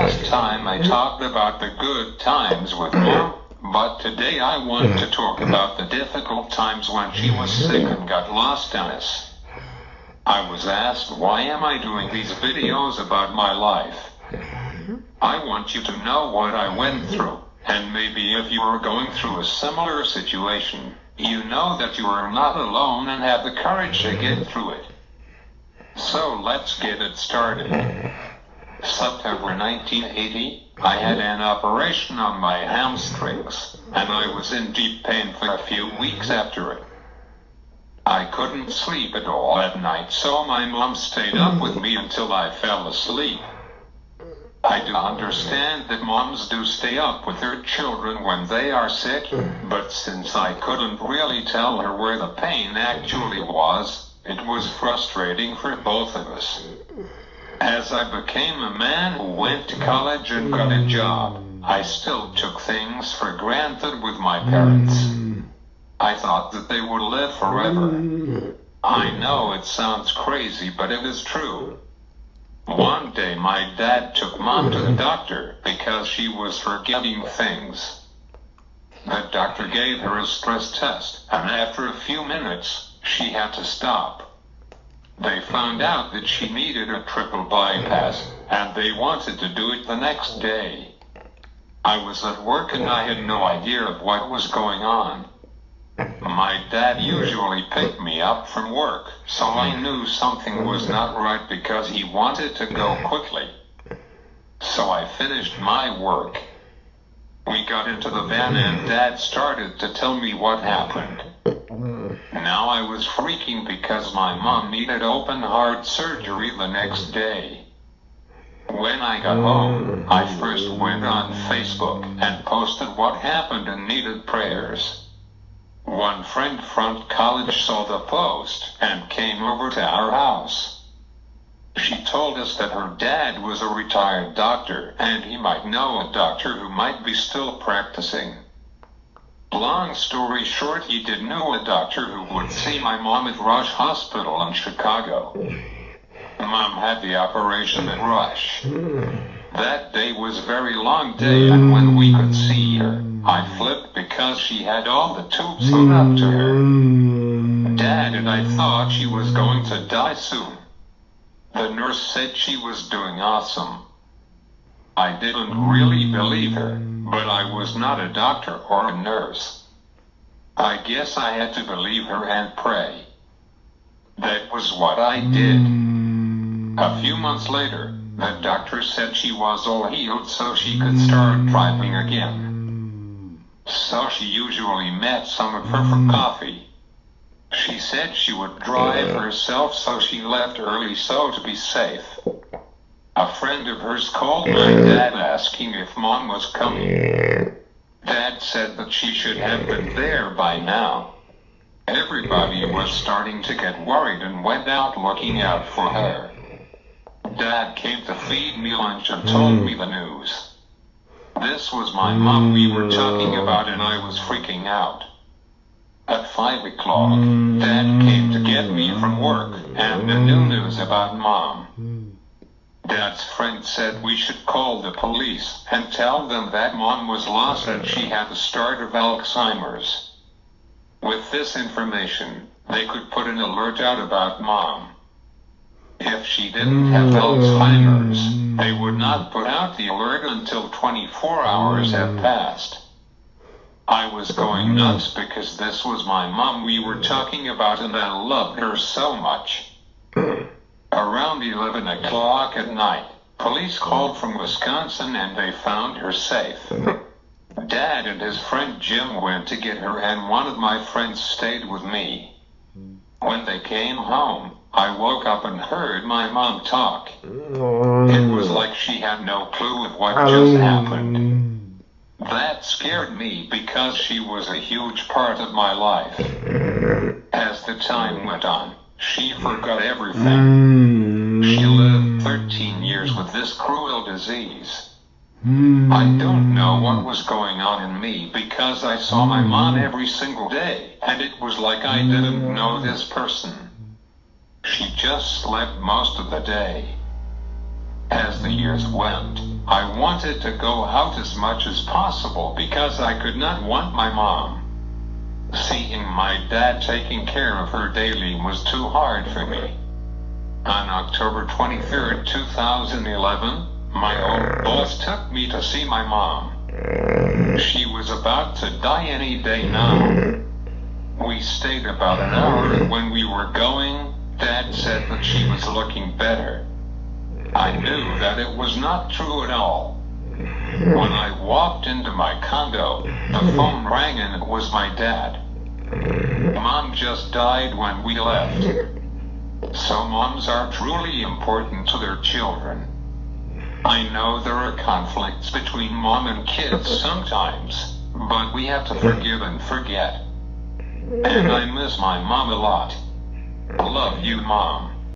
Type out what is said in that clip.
Last time I talked about the good times with Mom, but today I want to talk about the difficult times when she was sick and got lost on us. I was asked, why am I doing these videos about my life? I want you to know what I went through, and maybe if you are going through a similar situation, you know that you are not alone and have the courage to get through it. So let's get it started. September 1980, I had an operation on my hamstrings, and I was in deep pain for a few weeks after it. I couldn't sleep at all at night, so my mom stayed up with me until I fell asleep. I do understand that moms do stay up with their children when they are sick, but since I couldn't really tell her where the pain actually was, it was frustrating for both of us. As I became a man who went to college and got a job, I still took things for granted with my parents. I thought that they would live forever. I know it sounds crazy, but it is true. One day my dad took Mom to the doctor because she was forgetting things. The doctor gave her a stress test, and after a few minutes, she had to stop. They found out that she needed a triple bypass, and they wanted to do it the next day. I was at work and I had no idea of what was going on. My dad usually picked me up from work, so I knew something was not right because he wanted to go quickly. So I finished my work. We got into the van and Dad started to tell me what happened. Now I was freaking because my mom needed open heart surgery the next day. When I got home, I first went on Facebook and posted what happened and needed prayers. One friend from college saw the post and came over to our house. She told us that her dad was a retired doctor and he might know a doctor who might be still practicing. Long story short, he did know a doctor who would see my mom at Rush Hospital in Chicago. Mom had the operation at Rush. That day was a very long day, and when we could see her, I flipped because she had all the tubes hooked up to her. Dad and I thought she was going to die soon. The nurse said she was doing awesome. I didn't really believe her, but I was not a doctor or a nurse. I guess I had to believe her and pray. That was what I did. A few months later, the doctor said she was all healed so she could start driving again. So she usually met some of her for coffee. She said she would drive herself, so she left early so to be safe. A friend of hers called my dad asking if Mom was coming. Dad said that she should have been there by now. Everybody was starting to get worried and went out looking out for her. Dad came to feed me lunch and told me the news. This was my mom we were talking about, and I was freaking out. At 5 o'clock, Dad came to get me from work and the new news about Mom. Dad's friend said we should call the police and tell them that Mom was lost and she had the start of Alzheimer's. With this information, they could put an alert out about Mom. If she didn't have Alzheimer's, they would not put out the alert until 24 hours had passed. I was going nuts because this was my mom we were talking about and I loved her so much. Around 11 o'clock at night, police called from Wisconsin and they found her safe. Dad and his friend Jim went to get her and one of my friends stayed with me. When they came home, I woke up and heard my mom talk. It was like she had no clue of what just happened. That scared me because she was a huge part of my life. As the time went on, she forgot everything. She lived 13 years with this cruel disease. I don't know what was going on in me because I saw my mom every single day, and it was like I didn't know this person. She just slept most of the day. As the years went, I wanted to go out as much as possible because I could not want my mom. Seeing my dad taking care of her daily was too hard for me. On October 23, 2011, my old boss took me to see my mom. She was about to die any day now. We stayed about an hour, and when we were going, Dad said that she was looking better. I knew that it was not true at all. When I walked into my condo, the phone rang and it was my dad. Mom just died when we left. So moms are truly important to their children. I know there are conflicts between mom and kids sometimes, but we have to forgive and forget. And I miss my mom a lot. Love you, Mom.